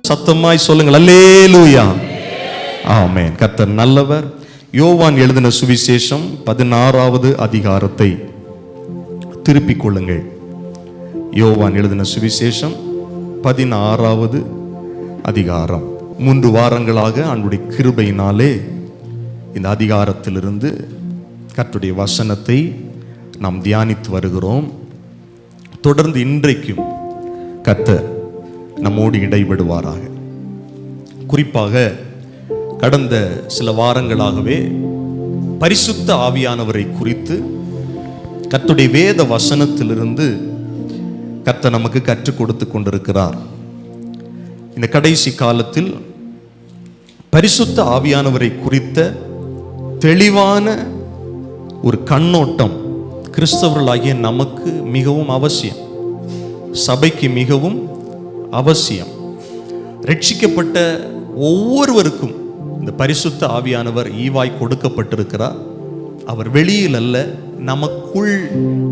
சத்தமாய் சொல்லுங்கள், அல்லேலூயா. ஆமென். கர்த்தர் நல்லவர். யோவான் எழுதின சுவிசேஷம் 16வது அதிகாரத்தை திருப்பிக் கொள்ளுங்கள். யோவான் எழுதின சுவிசேஷம் 16வது அதிகாரம். 3 வாரங்களாக ஆண்டவருடைய கிருபையினாலே இந்த அதிகாரத்திலிருந்து கர்த்தருடைய வசனத்தை நாம் தியானித்து வருகிறோம். தொடர்ந்து இன்றைக்கும் கர்த்தர் நம்மோடு இடைபடுவாராக. குறிப்பாக கடந்த சில வாரங்களாகவே பரிசுத்த ஆவியானவரை குறித்து கர்த்தருடைய வேத வசனத்திலிருந்து கர்த்தர் நமக்கு கற்றுக் கொடுத்து கொண்டிருக்கிறார். இந்த கடைசி காலத்தில் பரிசுத்த ஆவியானவரை குறித்த தெளிவான ஒரு கண்ணோட்டம் கிறிஸ்தவர்களாகிய நமக்கு மிகவும் அவசியம், சபைக்கு மிகவும் அவசியம். ரட்சிக்கப்பட்ட ஒவ்வொருவருக்கும் இந்த பரிசுத்த ஆவியானவர் ஈவாய் கொடுக்கப்பட்டிருக்கிறார். அவர் வெளியில் அல்ல, நமக்குள்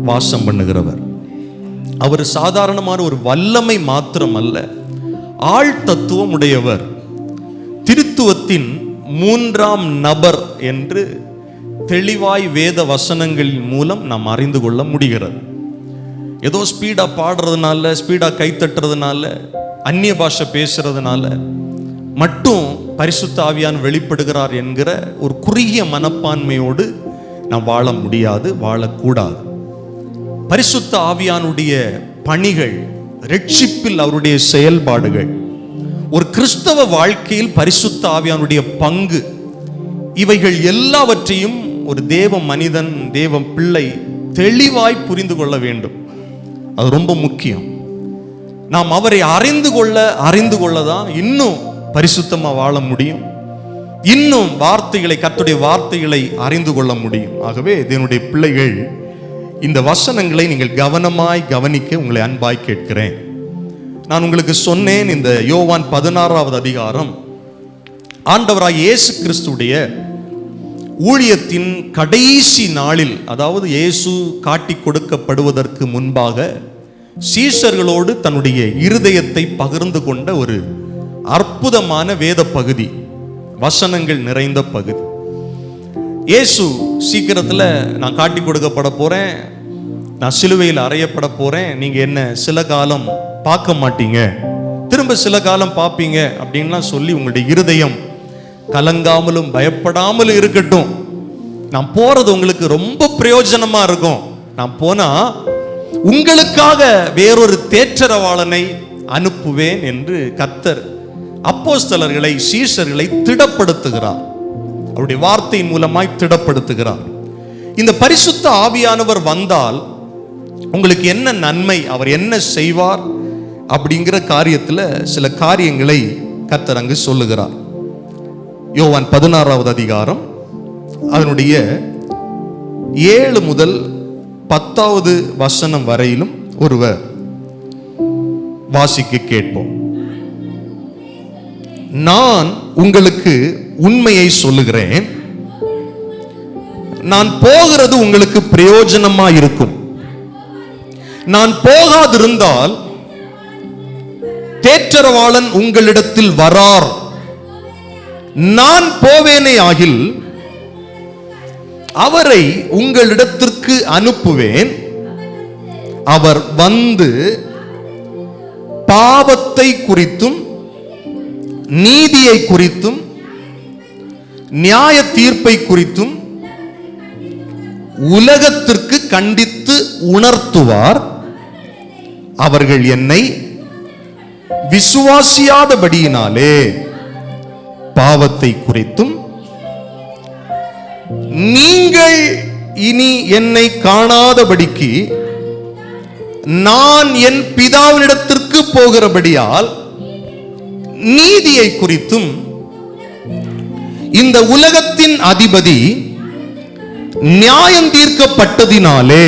வாசம் பண்ணுகிறவர். அவர் சாதாரணமான ஒரு வல்லமை மாத்திரம் அல்ல, ஆள் தத்துவம் உடையவர், திருத்துவத்தின் 3ஆம் நபர் என்று தெளிவாய் வேத வசனங்களின் மூலம் நாம் அறிந்து கொள்ள முடிகிறது. ஏதோ ஸ்பீடா பாடுறதுனால, ஸ்பீடா கை தட்டுறதுனால, அந்நிய பாஷை பேசுறதுனால மட்டும் பரிசுத்த ஆவியான் வெளிப்படுகிறார் என்கிற ஒரு குறுகிய மனப்பான்மையோடு நாம் வாழ முடியாது, வாழக்கூடாது. பரிசுத்த ஆவியானுடைய பணிகள், ரட்சிப்பில் அவருடைய செயல்பாடுகள், ஒரு கிறிஸ்தவ வாழ்க்கையில் பரிசுத்த ஆவியானுடைய பங்கு, இவைகள் எல்லாவற்றையும் ஒரு தேவ மனிதன், தேவ பிள்ளை தெளிவாய் புரிந்து கொள்ள வேண்டும். அது ரொம்ப முக்கியம். நாம் அவரை அறிந்து கொள்ள தான் இன்னும் பரிசுத்தமா வாழ முடியும், இன்னும் வார்த்தைகளை, கர்த்தருடைய வார்த்தைகளை அறிந்து கொள்ள முடியும். ஆகவே தேவனுடைய பிள்ளைகள், இந்த வசனங்களை நீங்கள் கவனமாய் கவனிக்க உங்களை அன்பாய் கேட்கிறேன். நான் உங்களுக்கு சொன்னேன், இந்த யோவான் 16வது அதிகாரம் ஆண்டவராய் இயேசு கிறிஸ்துடைய ஊழியத்தின் கடைசி நாளில், அதாவது இயேசு காட்டி கொடுக்கப்படுவதற்கு முன்பாக சீஷர்களோடு தன்னுடைய இருதயத்தை பகிர்ந்து கொண்ட ஒரு அற்புதமான வேத பகுதி, வசனங்கள் நிறைந்த பகுதி. இயேசு சீக்கிரத்தில் நான் காட்டி கொடுக்கப்பட போறேன், நான் சிலுவையில் அறையப்பட போறேன், நீங்க என்ன சில காலம் பார்க்க மாட்டீங்க, திரும்ப சில காலம் பார்ப்பீங்க அப்படின்லாம் சொல்லி உங்களுடைய இருதயம் கலங்காமலும் பயப்படாமலும் இருக்கட்டும், நான் போறது உங்களுக்கு ரொம்ப பிரயோஜனமா இருக்கும், நான் போனா உங்களுக்காக வேறொரு தேற்றரவாளனை அனுப்புவேன் என்று கர்த்தர் அப்போஸ்தலர்களை, சீஷர்களை திடப்படுத்துகிறார். அவருடைய வார்த்தையின் மூலமாய் திடப்படுத்துகிறார். இந்த பரிசுத்த ஆவியானவர் வந்தால் உங்களுக்கு என்ன நன்மை, அவர் என்ன செய்வார் அப்படிங்கிற காரியத்தில் சில காரியங்களை கர்த்தர் அங்கு சொல்லுகிறார். யோவான் 16வது அதிகாரம் அதனுடைய 7 முதல் 10வது வசனம் வரையிலும் ஒருவர் வாசிக்க கேட்போம். நான் உங்களுக்கு உண்மையை சொல்லுகிறேன், நான் போகிறது உங்களுக்கு பிரயோஜனமா இருக்கும். நான் போகாதிருந்தால் தேற்றரவாளன் உங்களிடத்தில் வரார். நான் போவேனே ஆகில் அவரை உங்களிடத்திற்கு அனுப்புவேன். அவர் வந்து பாவத்தை குறித்தும் நீதியை குறித்தும் நியாய தீர்ப்பை குறித்தும் உலகத்திற்கு கண்டித்து உணர்த்துவார். அவர்கள் என்னை விசுவாசியாதபடியினாலே பாவத்தை குறித்தும் நீங்கள் இனி என்னை காணாதபடிக்கு நான் என் பிதாவினிடத்திற்கு போகிறபடியால் நீதியை குறித்தும் இந்த உலகத்தின் அதிபதி நியாயம் தீர்க்கப்பட்டதினாலே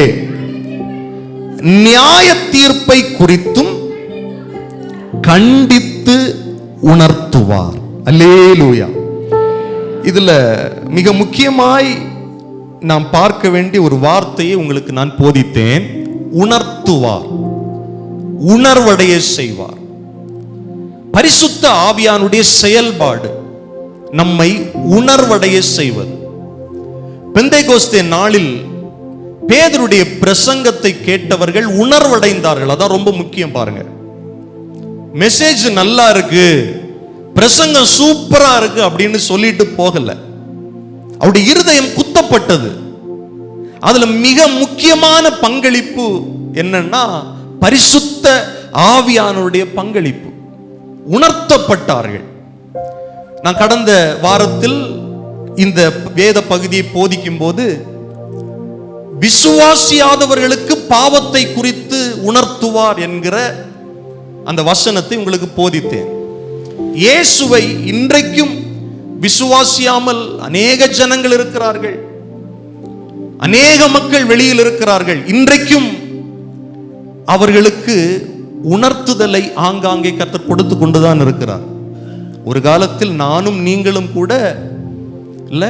நியாய தீர்ப்பை குறித்தும் கண்டித்து உணர்த்துவார். அல்லேலூயா. இதுல மிக முக்கியமாய் நாம் பார்க்க வேண்டிய ஒரு வார்த்தையை உங்களுக்கு நான் போதித்தேன். உணர்த்துவார், உணர்வடைய செய்வார். பரிசுத்த ஆவியானுடைய செயல்பாடு நம்மை உணர்வடைய செய்வது. பெந்தேகோஸ்தே நாளில் பேதுருடைய பிரசங்கத்தை கேட்டவர்கள் உணர்வடைந்தார்கள். அதான் ரொம்ப முக்கியம். பாருங்க, மெசேஜ் நல்லா இருக்கு, பிரசங்கம் சூப்பரா இருக்கு அப்படின்னு சொல்லிட்டு போகல. அவருடைய இருதயம் குத்தப்பட்டது. அதுல மிக முக்கியமான பங்களிப்பு என்னன்னா பரிசுத்த ஆவியானுடைய பங்களிப்பு. உணர்த்தப்பட்டார்கள். நான் கடந்த வாரத்தில் இந்த வேத பகுதியை போதிக்கும் போது விசுவாசியாதவர்களுக்கு பாவத்தை குறித்து உணர்த்துவார் என்கிற அந்த வசனத்தை உங்களுக்கு போதித்தேன். இயேசுவை இன்றைக்கும் விசுவாசியாமல் அநேக ஜனங்கள் இருக்கிறார்கள், அநேக மக்கள் வெளியில் இருக்கிறார்கள். இன்றைக்கும் அவர்களுக்கு உணர்த்துதலை ஆங்காங்கே கர்த்தர் கொடுத்து கொண்டுதான் இருக்கிறார். ஒரு காலத்தில் நானும் நீங்களும் கூட இல்ல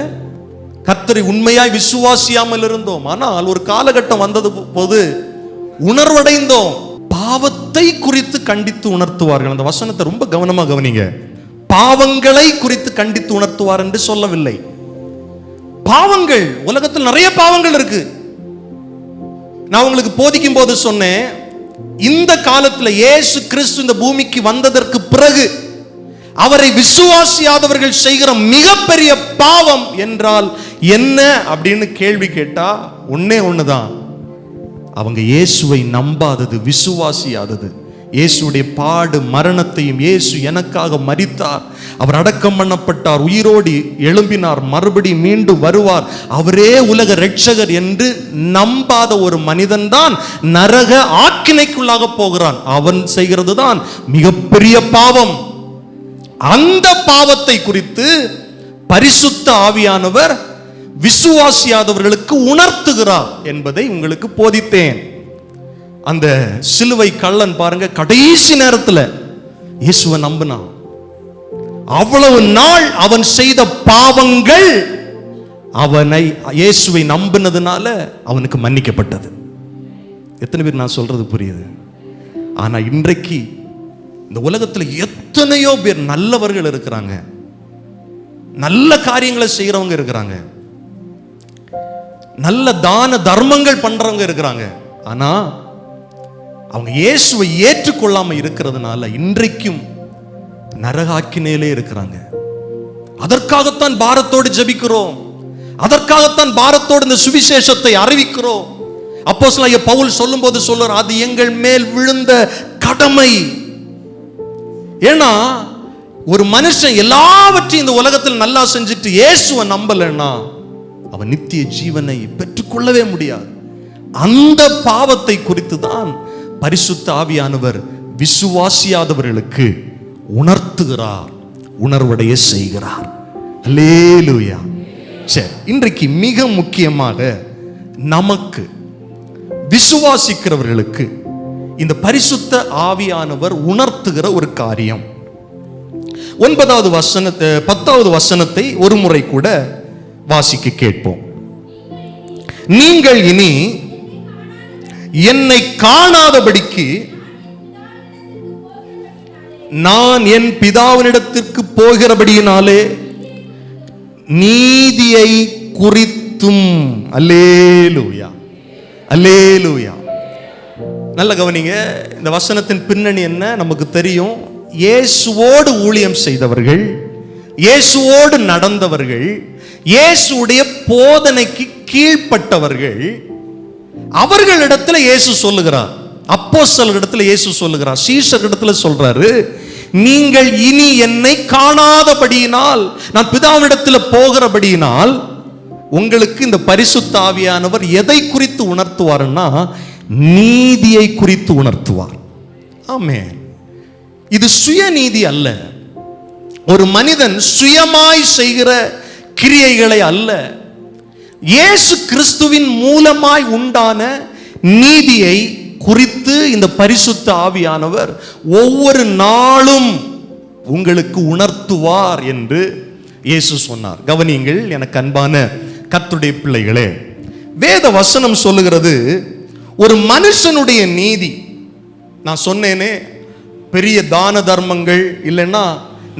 கர்த்தரை உண்மையாய் விசுவாசியாமல் இருந்தோம். ஆனால் ஒரு காலகட்டம் வந்தது போது உணர்வடைந்தோம். பாவத்தை குறித்து கண்டித்து உணர்த்துவார்கள். அந்த வசனத்தை ரொம்ப கவனமா கவனிங்க. பாவங்களை குறித்து கண்டித்து உணர்த்துவார் என்று சொல்லவில்லை. பாவங்கள், உலகத்தில் நிறைய பாவங்கள் இருக்கு. நான் உங்களுக்கு போதிக்கும் போது சொன்னேன், இந்த காலத்தில் இயேசு கிறிஸ்து இந்த பூமிக்கு வந்ததற்கு பிறகு அவரை விசுவாசியாதவர்கள் செய்கிற மிகப்பெரிய பாவம் என்றால் என்ன அப்படின்னு கேள்வி கேட்டா ஒன்னே ஒண்ணுதான், அவங்க இயேசுவை நம்பாதது, விசுவாசியாதது. இயேசுடைய பாடு மரணத்தையும், இயேசு எனக்காக மரித்தார், அவர் அடக்கம் பண்ணப்பட்டார், உயிரோடு எழும்பினார், மறுபடியும் மீண்டும் வருவார், அவரே உலக இரட்சகர் என்று நம்பாத ஒரு மனிதன் தான் நரக ஆக்கினைக்குள்ளாக போகிறான். அவன் செய்கிறது தான் மிகப்பெரிய பாவம். அந்த பாவத்தை குறித்து பரிசுத்த ஆவியானவர் விசுவாசியாதவர்களுக்கு உணர்த்துகிறார் என்பதை உங்களுக்கு போதித்தேன். அந்த சிலுவை கள்ளன் பாருங்க, கடைசி நேரத்தில் இயேசுவை நம்பினான். அவ்வளவு நாள் அவன் செய்த பாவங்கள் அவனை இயேசுவை நம்பினதுனால அவனுக்கு மன்னிக்கப்பட்டது. எத்தனை பேர் நான் சொல்றது புரியுது? ஆனா இன்றைக்கு இந்த உலகத்தில் எத்தனையோ பேர் நல்லவர்கள் இருக்கிறாங்க, நல்ல காரியங்களை செய்யறவங்க இருக்கிறாங்க, நல்ல தான தர்மங்கள் பண்றவங்க இருக்கிறாங்க. ஆனா அவங்க இயேசுவை ஏற்றுக்கொள்ளாம இருக்கிறதுனால இன்றைக்கும் நரகாக்கினையிலே இருக்கிறாங்க. அதற்காகத்தான் பாரத்தோடு ஜெபிக்கிறோம், அதற்காகத்தான் பாரத்தோடு இந்த சுவிசேஷத்தை அறிவிக்கிறோம். அப்போஸ்தலனாகிய பவுல் சொல்லும் போது சொல்றார், அது எங்கள் மேல் விழுந்த கடமை. ஏன்னா ஒரு மனுஷன் எல்லாவற்றையும் இந்த உலகத்தில் நல்லா செஞ்சுட்டு இயேசுவை நம்பலன்னா அவன் நித்திய ஜீவனை பெற்றுக்கொள்ளவே முடியாது. அந்த பாவத்தை குறித்து தான் பரிசுத்த ஆவியானவர் விசுவாசியாதவர்களுக்கு உணர்த்துகிறார், உணர்வடைய செய்கிறார். அல்லேலூயா. சரி, இன்றைக்கு மிக முக்கியமாக நமக்கு விசுவாசிக்கிறவர்களுக்கு இந்த பரிசுத்த ஆவியானவர் உணர்த்துகிற ஒரு காரியம். 9வது வசனத்தை 10வது வசனத்தை ஒரு முறை கூட வாசிக்க கேட்போம். நீங்கள் இனி என்னை காணாதபடிக்கு நான் என் பிதாவினிடத்திற்கு போகிறபடியினாலே நீதியை குறித்தும். அல்லேலூயா, அல்லேலூயா. நல்ல கவனிங்க, இந்த வசனத்தின் பின்னணி என்ன நமக்கு தெரியும். இயேசுவோடு ஊழியம் செய்தவர்கள், இயேசுவோடு நடந்தவர்கள், இயேசுடைய போதனைக்கு கீழ்ப்பட்டவர்கள், அவர்களிடத்துல இயேசு சொல்லுகிறார், அப்போஸ்தலர்களிடத்துல இயேசு சொல்லுகிறார், சீஷர்களிடத்துல சொல்றாரு, நீங்கள் இனி என்னை காணாதபடியினால், நான் பிதாவினிடத்துல போகிறபடியினால் உங்களுக்கு இந்த பரிசுத்த ஆவியானவர் எதை குறித்து உணர்த்துவார்னா நீதியை குறித்து உணர்த்துவார். ஆமென். இது சுயநீதி அல்ல, ஒரு மனிதன் சுயமாய் செய்கிற கிரியைகளை அல்ல, இயேசு கிறிஸ்துவின் மூலமாய் உண்டான நீதியை குறித்து இந்த பரிசுத்த ஆவியானவர் ஒவ்வொரு நாளும் உங்களுக்கு உணர்த்துவார் என்று இயேசு சொன்னார். கவனியுங்கள் எனக்கு அன்பான கர்த்தருடைய பிள்ளைகளே, வேத வசனம் சொல்லுகிறது ஒரு மனுஷனுடைய நீதி. நான் சொன்னேனே, பெரிய தான தர்மங்கள், இல்லைன்னா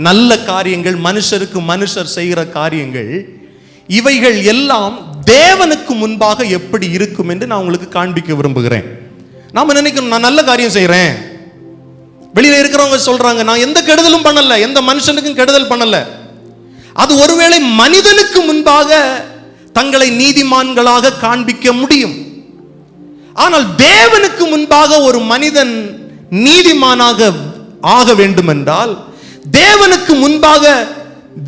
நல்ல காரியங்கள், மனுஷருக்கு மனுஷர் செய்கிற காரியங்கள், இவைகள் எல்லாம் தேவனுக்கு முன்பாக எப்படி இருக்கும் என்று நான் உங்களுக்கு காண்பிக்க விரும்புகிறேன். நாம நினைக்கணும், நான் நல்ல காரியம் செய்யறேன். வெளியில இருக்கிறவங்க சொல்றாங்க, நான் எந்த கெடுதலும் பண்ணல, எந்த மனுஷனுக்கும் கெடுதல் பண்ணல. அது ஒருவேளை மனிதனுக்கு முன்பாக தங்களை நீதிமான்களாக காண்பிக்க முடியும். ஆனால் தேவனுக்கு முன்பாக ஒரு மனிதன் நீதிமானாக ஆக வேண்டும் என்றால், தேவனுக்கு முன்பாக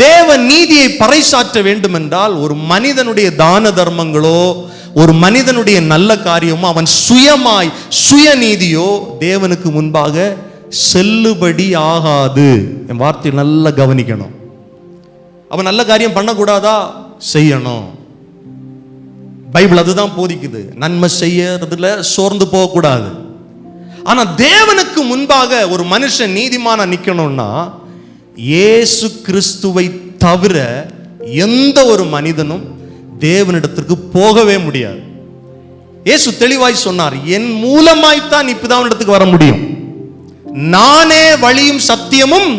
தேவ நீதியை பறைசாற்ற வேண்டும் என்றால், ஒரு மனிதனுடைய தான தர்மங்களோ ஒரு மனிதனுடைய நல்ல காரியமோ அவன் சுயமாய் சுயநீதியோ தேவனுக்கு முன்பாக செல்லுபடி ஆகாது. என் வார்த்தை நல்லா கவனிக்கணும். அவன் நல்ல காரியம் பண்ணக்கூடாதா? செய்யணும். பைபிள் அதுதான் போதிக்குது. நன்மை செய்யறதுல சோர்ந்து போகக்கூடாது. ஆனா தேவனுக்கு முன்பாக ஒரு மனுஷன் நீதிமானா நிக்கணும்னா இயேசு கிறிஸ்துவை தவிர எந்த ஒரு மனிதனும் தேவனிடத்திற்கு போகவே முடியாது. இயேசு தெளிவாய் சொன்னார், என் மூலமாய்த்தான் பிதாவினிடத்துக்கு வர முடியும். நானே வழியும் சத்தியமும்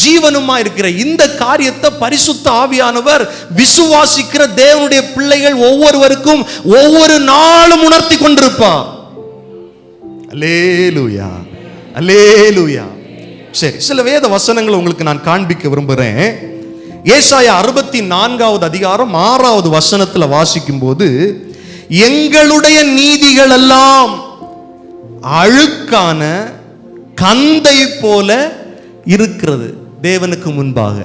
ஜீவனுமா இருக்கிற இந்த காரியத்தை பரிசுத்த ஆவியானவர் விசுவாசிக்கிற தேவனுடைய பிள்ளைகள் ஒவ்வொருவருக்கும் ஒவ்வொரு நாளும் உணர்த்தி கொண்டிருப்பார். அல்லேலூயா, அல்லேலூயா. சரி, சில வேத வசனங்களை உங்களுக்கு நான் காண்பிக்க விரும்புகிறேன். ஏசாயா 64வது அதிகாரம் 6வது வசனத்துல வாசிக்கும் போது, எங்களுடைய நீதிகள் எல்லாம் அழுக்கான கந்தை போல இருக்கிறது தேவனுக்கு முன்பாக.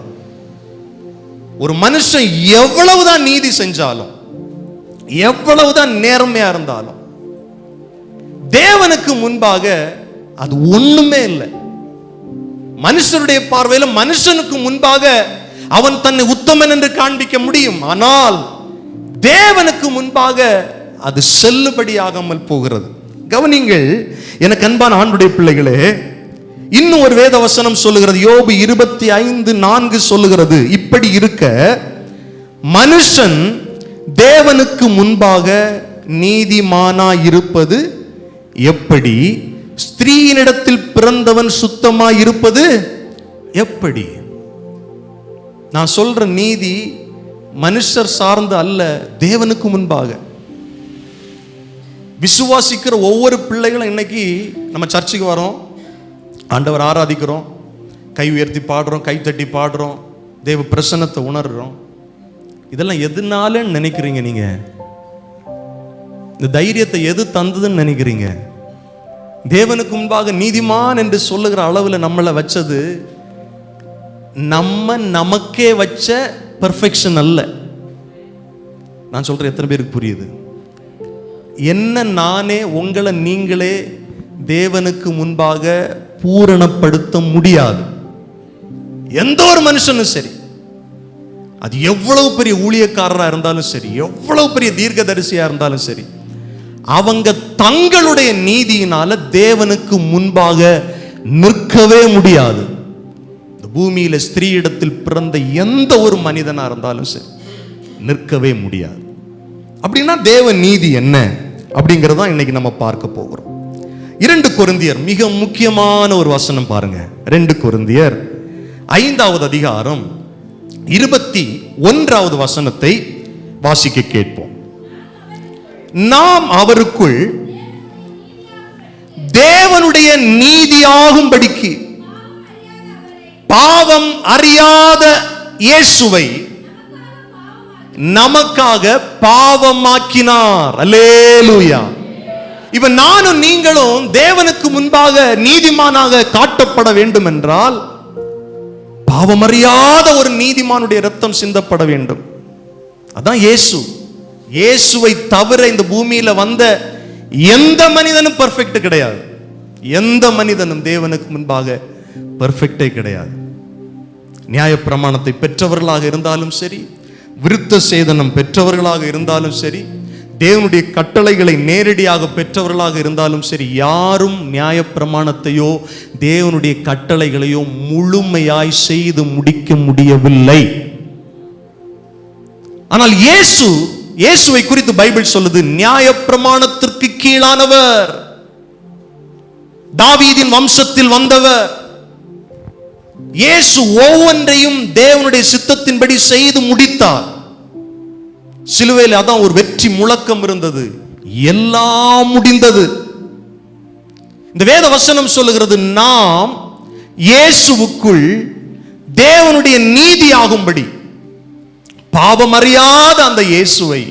ஒரு மனுஷன் எவ்வளவுதான் நீதி செஞ்சாலும், எவ்வளவுதான் நேர்மையா இருந்தாலும், தேவனுக்கு முன்பாக அது ஒண்ணுமே இல்லை. மனுஷனுடைய பார்வையில் மனுஷனுக்கு முன்பாக அவன் தன்னை உத்தமன் என்று காண்பிக்க முடியும். ஆனால் தேவனுக்கு முன்பாக அது செல்லுபடியாகாமல் போகிறது. கவனிங்கள் எனக்கு அன்பான ஆண்டுடைய பிள்ளைகளே, இன்னும் ஒரு வேத வசனம் சொல்லுகிறது. யோபு 25:4 சொல்லுகிறது, இப்படி இருக்க மனுஷன் தேவனுக்கு முன்பாக நீதிமானா இருப்பது எப்படி? ஸ்திரீயினிடத்தில் பிறந்தவன் சுத்தமாய் இருப்பது எப்படி? நான் சொல்ற நீதி மனுஷர் சார்ந்து அல்ல, தேவனுக்கு முன்பாக. விசுவாசிக்கிற ஒவ்வொரு பிள்ளைகளும் இன்னைக்கு நம்ம சர்ச்சுக்கு வரோம், ஆண்டவர் ஆராதிக்கிறோம், கை உயர்த்தி பாடுறோம், கை தட்டி பாடுறோம், தேவ பிரசன்னத்தை உணர்றோம். இதெல்லாம் எதுனால நினைக்கிறீங்க? நீங்க இந்த தைரியத்தை எது தந்ததுன்னு நினைக்கிறீங்க? தேவனுக்கு முன்பாக நீதிமான் என்று சொல்லுகிற அளவில் நம்மளை வச்சது நம்ம நமக்கே வச்ச பெர்ஃபெக்ஷன் அல்ல. நான் சொல்றேன், எத்தனை பேருக்கு புரியுது? என்ன நானே உங்களை நீங்களே தேவனுக்கு முன்பாக பூரணப்படுத்த முடியாது. எந்த ஒரு மனுஷனும் சரி, அது எவ்வளவு பெரிய ஊழியக்காரராக இருந்தாலும் சரி, எவ்வளவு பெரிய தீர்க்கதரிசியா இருந்தாலும் சரி, அவங்க தங்களுடைய நீதியினால தேவனுக்கு முன்பாக நிற்கவே முடியாது. இந்த பூமியில ஸ்திரீயிடத்தில் பிறந்த எந்த ஒரு மனிதனா இருந்தாலும் சரி நிற்கவே முடியாது. அப்படின்னா தேவ நீதி என்ன அப்படிங்கறத இன்னைக்கு நம்ம பார்க்க போகிறோம். 2 கொரிந்தியர் மிக முக்கியமான ஒரு வசனம் பாருங்க. 2 கொரிந்தியர் 5வது அதிகாரம் 21வது வசனத்தை வாசிக்க கேட்போம். நாம் அவருக்குள் தேவனுடைய நீதியாகும்படிக்கு பாவம் அறியாத இயேசுவை நமக்காக பாவமாக்கினார். அல்லேலூயா. இப்ப நானும் நீங்களும் தேவனுக்கு முன்பாக நீதிமானாக காட்டப்பட வேண்டும் என்றால் பாவமறியாத ஒரு நீதிமானுடைய ரத்தம் சிந்தப்பட வேண்டும். அதான் இயேசு. இயேசுவை தவிர இந்த பூமியில வந்த எந்த மனிதனும் பெர்ஃபெக்ட் கிடையாது. எந்த மனிதனும் தேவனுக்கு முன்பாக பெர்ஃபெக்டே கிடையாது. நியாயப்பிரமாணத்தை பெற்றவர்களாக இருந்தாலும் சரி, விருத்த சேதனம் பெற்றவர்களாக இருந்தாலும் சரி, தேவனுடைய கட்டளைகளை நேரடியாக பெற்றவர்களாக இருந்தாலும் சரி, யாரும் நியாயப்பிரமாணத்தையோ தேவனுடைய கட்டளைகளையோ முழுமையாய் செய்து முடிக்க முடியவில்லை. ஆனால் இயேசுவை குறித்து பைபிள் சொல்லுது, நியாயப்பிரமாணத்திற்கு கீழானவர். தாவீதின் வம்சத்தில் வந்தவர். இயேசு ஒவ்வொன்றையும் தேவனுடைய சித்தத்தின்படி செய்து முடித்தார். சிலுவையில் அதான் ஒரு வெற்றி முழக்கம் இருந்தது, எல்லாம் முடிந்தது. இந்த வேத வசனம் சொல்லுகிறது, நாம் இயேசுவுக்குள் தேவனுடைய நீதியாகும்படி பாவம் அறியாத அந்த இயேசுவை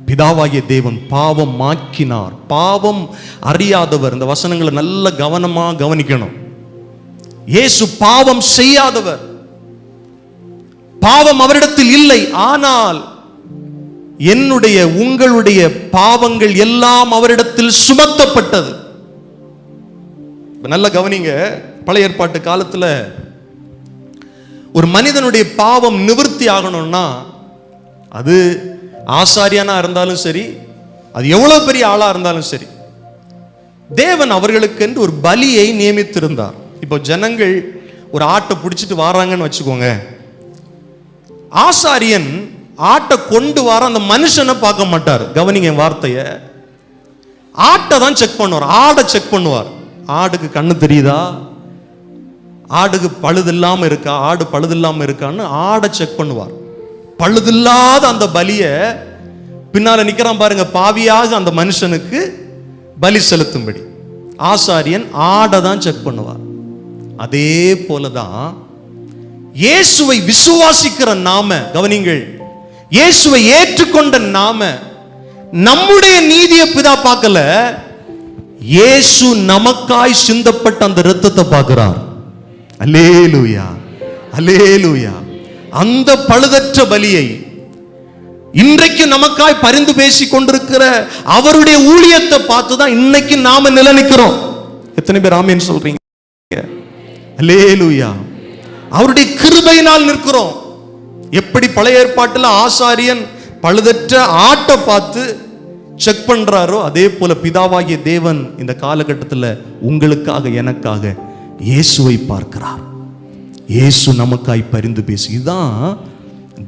பிதாவாகிய தேவன் பாவமாக்கினார். பாவம் அறியாதவர். இந்த வசனங்களை நல்ல கவனமா கவனிக்கணும். இயேசு பாவம் செய்யாதவர், பாவம் அவரிடத்தில் இல்லை. ஆனால் என்னுடைய உங்களுடைய பாவங்கள் எல்லாம் அவரிடத்தில் சுமத்தப்பட்டது. நல்ல கவனிங்க. பழைய ஏற்பாட்டு காலத்துல ஒரு மனிதனுடைய பாவம் நிவர்த்தி ஆகணும்னா, அது ஆசாரியனா இருந்தாலும் சரி, அது எவ்வளவு பெரிய ஆளா இருந்தாலும் சரி, தேவன் அவர்களுக்கு என்று ஒரு பலியை நியமித்திருந்தார். இப்போ ஜனங்கள் ஒரு ஆட்டை பிடிச்சிட்டு வராங்கன்னு வச்சுக்கோங்க, ஆசாரியன் ஆட்டை கொண்டு வர அந்த மனுஷனை பார்க்க மாட்டார். கவனிங்க வார்த்தைய, ஆட்டை தான் செக் பண்ணுவார், ஆடை செக் பண்ணுவார். ஆடுக்கு கண்ணு தெரியுதா, ஆடுக்கு பழுதில்லாம இருக்கா, ஆடு பழுதில்லாம இருக்கான்னு ஆடை செக் பண்ணுவார். பழுதில்லாத அந்த பலியை பின்னால நிக்கிறான் பாருங்க, பாவியாக அந்த மனுஷனுக்கு பலி செலுத்தும்படி ஆசாரியன் ஆடை தான் செக் பண்ணுவார். அதே போலதான் இயேசுவை விசுவாசிக்கிற நாம, கவனிங்கள், இயேசுவை ஏற்றுக்கொண்ட நாம நம்முடைய நீதியை பிதா பார்க்கல, இயேசு நமக்காய் சிந்தப்பட்ட அந்த இரத்தத்தை பார்க்கிறார். அல்லேலூயா, அல்லேலூயா. அந்த பழுதற்ற பலியை இன்றைக்கு நமக்காய் பரிந்து பேசி கொண்டிருக்கிற அவருடைய ஊழியத்தை பார்த்து தான் இன்னைக்கு நாம நிலைநிற்கிறோம். எத்தனை பேர் ஆமென் சொல்றீங்க? அல்லேலூயா. அவருடைய கிருபையினால் நிற்கிறோம். எப்படி பழைய ஏற்பாட்டில் ஆசாரியன் பழுதற்ற ஆட்டை பார்த்து செக் பண்றாரோ, அதே போல பிதாவாகிய தேவன் இந்த காலகட்டத்தில் உங்களுக்காக எனக்காக இயேசுவை பார்க்கிறார். இயேசு நமக்காய் பரிந்து பேசி, இதுதான்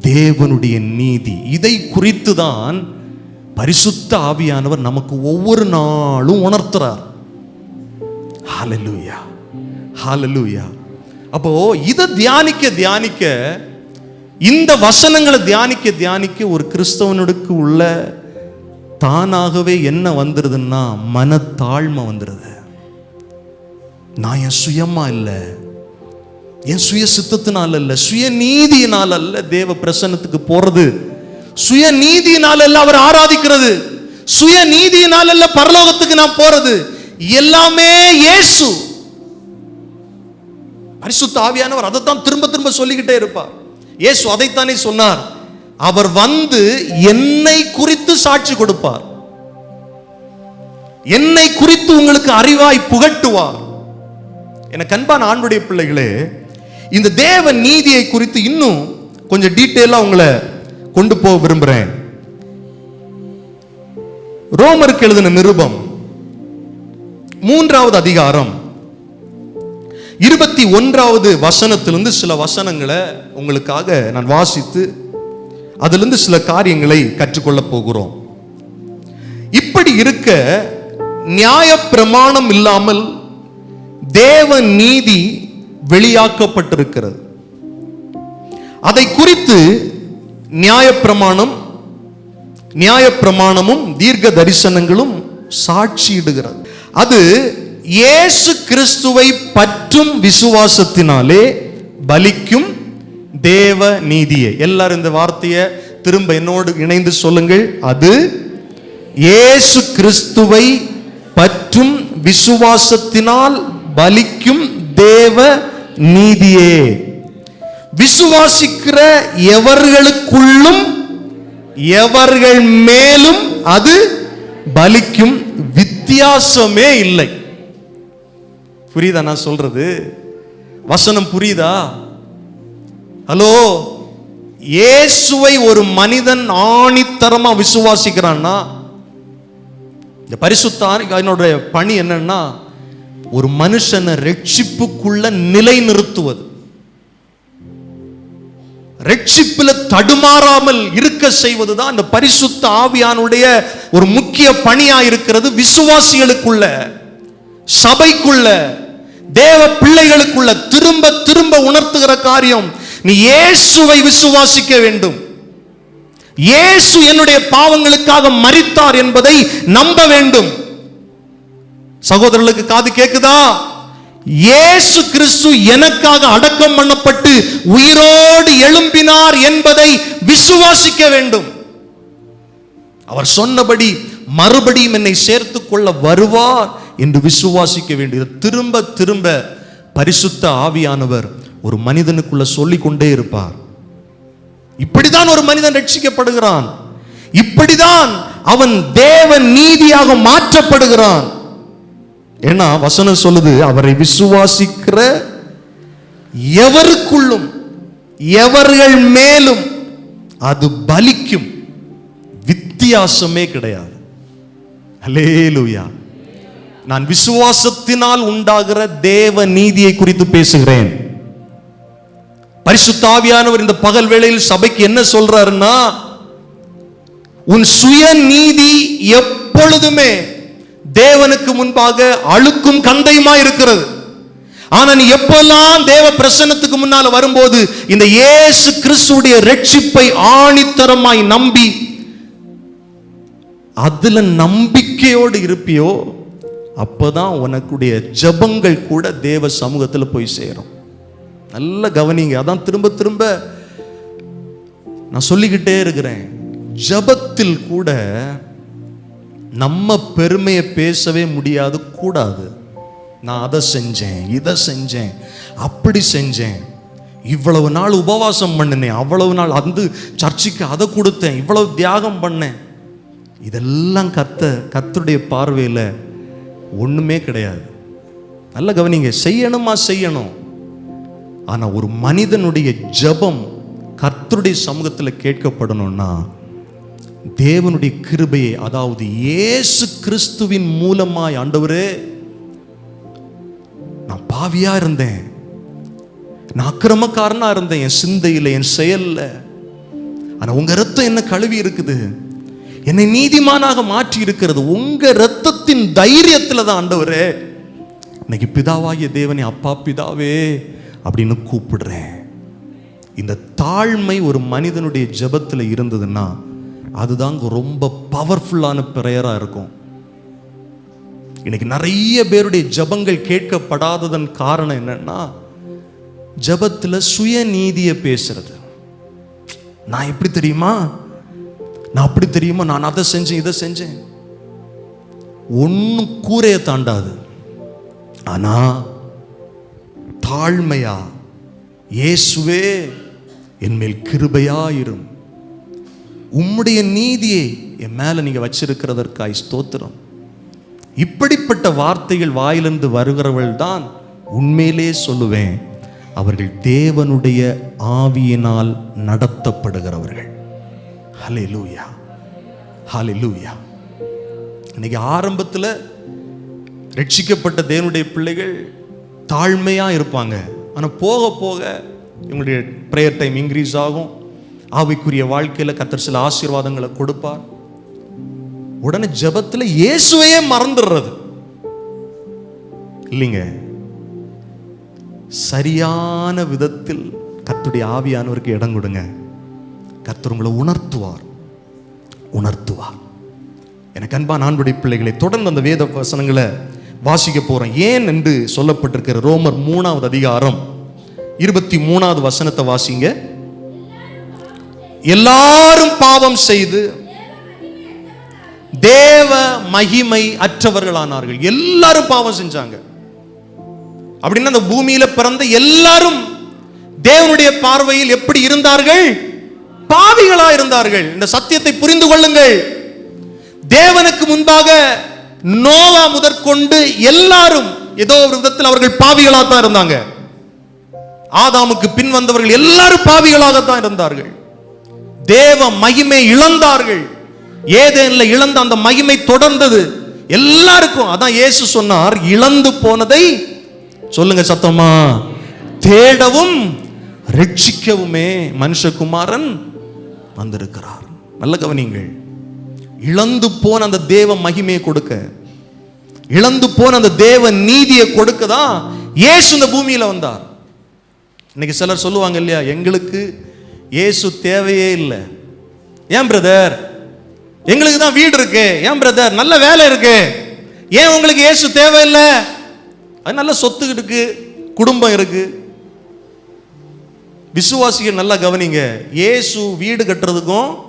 தேவனுடைய நீதி. இதை குறித்து தான் பரிசுத்த ஆவியானவர் நமக்கு ஒவ்வொரு நாளும் உணர்த்துறார். ஹல்லேலூயா, ஹல்லேலூயா. அப்போ இதை தியானிக்க தியானிக்க, இந்த வசனங்களை தியானிக்க தியானிக்க ஒரு கிறிஸ்தவனுக்கு உள்ள தானாகவே என்ன வந்துருதுன்னா மனத்தாழ்மை வந்துருது. நான் என் சுயமா இல்லை, என் சுய சித்தத்தினால் அல்ல, சுய நீதியினால் அல்ல தேவ பிரசன்னத்துக்கு போறது, சுய நீதியினால் அல்ல அவர் ஆராதிக்கிறது, சுய நீதியினால் அல்ல பரலோகத்துக்கு நான் போறது, எல்லாமே இயேசு. பரிசுத்த ஆவியானவர் அதைத்தான் திரும்ப திரும்ப சொல்லிக்கிட்டே இருப்பார். இயேசு அதைத்தானே சொன்னார், அவர் வந்து என்னை குறித்து சாட்சி கொடுப்பார், என்னை குறித்து உங்களுக்கு அறிவாய் புகட்டுவார். என கண்பான ஆண்டுடைய பிள்ளைகளே, இந்த தேவ நீதியை குறித்து இன்னும் கொஞ்சம் டீட்டெயிலா உங்களை கொண்டு போக விரும்புறேன். ரோமருக்கு எழுதின நிருபம் 3வது அதிகாரம் 21வது வசனத்திலிருந்து சில வசனங்களை உங்களுக்காக நான் வாசித்து அதிலிருந்து சில காரியங்களை கற்றுக்கொள்ள போகிறோம். இப்படி இருக்க நியாயப்பிரமாணம் இல்லாமல் தேவ நீதி வெளியாக்கப்பட்டிருக்கிறது. அதை குறித்து நியாயப்பிரமாணமும் தீர்க்க தரிசனங்களும் சாட்சியிடுகிறது. அது இயேசு கிறிஸ்துவை பற்றும் விசுவாசத்தினாலே பலிக்கும் தேவ நீதியே. எல்லாரும் இந்த வார்த்தையை திரும்ப என்னோடு இணைந்து சொல்லுங்கள். அது இயேசு கிறிஸ்துவை பற்றும் விசுவாசத்தினால் பலிக்கும் தேவ நீதியே. விசுவாசிக்கிற எவர்களுக்குள்ளும் எவர்கள் மேலும் அது பலிக்கும், வித்தியாசமே இல்லை. புரியுதா நான் சொல்றது? வசனம் புரியுதா? ஹலோ, இயேசுவை ஒரு மனிதன் ஆணித்தரமா விசுவாசிக்கிறான்னா, இந்த பரிசுத்த ஆவியானவருடைய பணி என்னன்னா, ஒரு மனுஷனை ரட்சிப்புக்குள்ள நிலை நிறுத்துவது, ரட்சிப்புல தடுமாறாமல் இருக்க செய்வதுதான் இந்த பரிசுத்த ஆவியானுடைய ஒரு முக்கிய பணியா இருக்கிறது விசுவாசிகளுக்குள்ள. சபைக்குள்ள தேவ பிள்ளைகளுக்குள்ள திரும்ப திரும்ப உணர்த்துகிற காரியம், நீ இயேசுவை விசுவாசிக்க வேண்டும். இயேசு என்னுடைய பாவங்களுக்காக மரித்தார் என்பதை நம்ப வேண்டும். சகோதரர்களுக்கு காது கேக்குதா? இயேசு கிறிஸ்து எனக்காக அடக்கம் பண்ணப்பட்டு உயிரோடு எழும்பினார் என்பதை விசுவாசிக்க வேண்டும். அவர் சொன்னபடி மறுபடியும் என்னை சேர்த்துக் கொள்ள வருவார் என்று விசுவாசிக்க வேண்டும். திரும்ப திரும்ப பரிசுத்த ஆவியானவர் ஒரு மனிதனுக்குள்ள சொல்லிக் கொண்டே இருப்பார். இப்படிதான் ஒரு மனிதன் ரட்சிக்கப்படுகிறான், இப்படிதான் அவன் தேவ நீதியாக மாற்றப்படுகிறான். ஏன்னா வசனம் சொல்லுது, அவரை விசுவாசிக்கிற எவருக்குள்ளும் எவர்கள் மேலும் அது பலிக்கும், வித்தியாசமே கிடையாது. அல்லேலூயா. நான் விசுவாசத்தினால் உண்டாகிற தேவ நீதியை குறித்து பேசுகிறேன். பரிசுத்த ஆவியானவர் இந்த பகல் வேளையில் சபைக்கு என்ன சொல்றாருன்னா, உன் சுய நீதி எப்பொழுதுமே தேவனுக்கு முன்பாக அழுக்கும் கந்தையுமா இருக்கிறது. ஆனா நீ எப்பெல்லாம் தேவ பிரசன்னத்துக்கு முன்னால வரும்போது இந்த இயேசு கிறிஸ்துவுடைய ரட்சிப்பை ஆணித்தரமாய் நம்பி அதுல நம்பிக்கையோடு இருப்பியோ, அப்பதான் உனக்குடைய ஜெபங்கள் கூட தேவ சமூகத்தில் போய் சேரும். நல்ல கவனிங்க. அதான் திரும்ப திரும்ப நான் சொல்லிக்கிட்டே இருக்கிறேன். ஜெபத்தில் கூட நம்ம பெருமையை பேசவே முடியாது, கூடாது. நான் அதை செஞ்சேன், இதை செஞ்சேன், அப்படி செஞ்சேன், இவ்வளவு நாள் உபவாசம் பண்ணினேன், அவ்வளவு நாள் அந்த சர்ச்சுக்கு அதை கொடுத்தேன், இவ்வளவு தியாகம் பண்ணேன். இதெல்லாம் கர்த்தருடைய பார்வையில் ஒண்ணுமே கிடையாது. நல்ல கவனிங்க. செய்யணுமா? செய்யணும். ஆனா ஒரு மனிதனுடைய ஜெபம் கர்த்தருடைய சமூகத்தில் கேட்கப்படணும்னா தேவனுடைய கிருபையை, அதாவது இயேசு கிறிஸ்துவின் மூலமாய், ஆண்டவரே நான் பாவியா இருந்தேன், நான் அக்கிரமக்காரனா இருந்தேன், என் சிந்தையில் என் செயல்ல, ஆனா உங்க ரத்தம் என்ன கழுவி இருக்குது, என்னை நீதிமானாக மாற்றி இருக்கிறது. உங்க ரத்தத்தின் தைரியத்தில் தான் ஆண்டவரே இன்னைக்கு பிதாவாகிய தேவனே, அப்பா பிதாவே அப்படின்னு கூப்பிடுறேன். இந்த தாழ்மை ஒரு மனிதனுடைய ஜெபத்தில் இருந்ததுன்னா அதுதாங்க ரொம்ப பவர்ஃபுல்லான பிரேயரா இருக்கும். இன்னைக்கு நிறைய பேருடைய ஜெபங்கள் கேட்கப்படாததன் காரணம் என்னன்னா, ஜெபத்தில் சுயநீதியை பேசுறது. நான் எப்படி தெரியுமா, நான் அப்படி தெரியுமா, நான் அதை செஞ்சேன், இதை செஞ்சேன். ஒன்னும் கூரையை தாண்டாது. ஆனா தாழ்மையா, இயேசுவே என் மேல் கிருபையாயிரும், உம்முடைய நீதியை என் மேல நீங்க வச்சிருக்கிறதற்காய் ஸ்தோத்திரம். இப்படிப்பட்ட வார்த்தைகள் வாயிலிருந்து வருகிறவள் தான் உண்மையிலே சொல்லுவேன், அவர்கள் தேவனுடைய ஆவியினால் நடத்தப்படுகிறவர்கள். ஹல்லேலூயா, ஹல்லேலூயா. இன்னைக்கு ஆரம்பத்தில் ரட்சிக்கப்பட்ட தேவனுடைய பிள்ளைகள் தாழ்மையா இருப்பாங்க. ஆனால் போக போக இவங்களுடைய பிரேயர் டைம் இன்க்ரீஸ் ஆகும். ஆவிக்குரிய வாழ்க்கையில் கர்த்தர் சில ஆசீர்வாதங்களை கொடுப்பார். உடனே ஜெபத்தில் இயேசுவையே மறந்துடுறது இல்லைங்க. சரியான விதத்தில் கர்த்தருடைய ஆவியானவருக்கு இடம் கொடுங்க. கர்த்தர் உங்களை உணர்த்துவார். எனக்கு அன்பான ஆண்டவருடைய பிள்ளைகளை, தொடர்ந்து அந்த வேத வசனங்களை வாசிக்க போறோம். ஏன் என்று சொல்லப்பட்டிருக்கிற ரோமர் 3வது அதிகாரம் 23வது வசனத்தை வாசிங்க. எல்லாரும் பாவம் செய்து தேவ மகிமை அற்றவர்களானார்கள். எல்லாரும் பாவம் செஞ்சாங்க. அப்படின்னா அந்த பூமியில பிறந்த எல்லாரும் தேவனுடைய பார்வையில் எப்படி இருந்தார்கள்? பாவிகளா இருந்தார்கள். இந்த சத்தியத்தை புரிந்து கொள்ளுங்கள். தேவனுக்கு முன்பாக நோவா முதற்கொண்டு எல்லாரும் ஏதோ ஒரு விதத்தில் அவர்கள் பாவிகளாகத்தான் இருந்தாங்க. ஆதாமுக்கு பின் வந்தவர்கள் எல்லாரும் பாவிகளாகத்தான் இருந்தார்கள். தேவ மகிமை இழந்தார்கள். ஏதேனில் இழந்த அந்த மகிமை தொடர்ந்தது எல்லாருக்கும். அதான் இயேசு சொன்னார், இழந்து போனதை சொல்லுங்க சத்தமா, தேடவும் ரட்சிக்கவுமே மனுஷகுமாரன் வந்திருக்கிறார். நல்ல கவனிங்கள். இழந்து போன அந்த தேவ மகிமையை கொடுக்க இழந்து போன அந்த தேவ நீதியை கொடுக்க தான் இயேசு இந்த பூமியில வந்தார். இன்னைக்கு சிலர் சொல்லுவாங்க இல்லையா, எங்களுக்கு இயேசு தேவையே இல்லை. ஏன் பிரதர்? எங்களுக்கு தான் வீடு இருக்கு. ஏன் பிரதர்? நல்ல வேலை இருக்கு. ஏன் உங்களுக்கு இயேசு தேவையில்லை? அது நல்ல சொத்து இருக்கு, குடும்பம் இருக்கு. விசுவாசிகள் நல்லா கவனிங்க, இயேசு வீடு கட்டுறதுக்கும்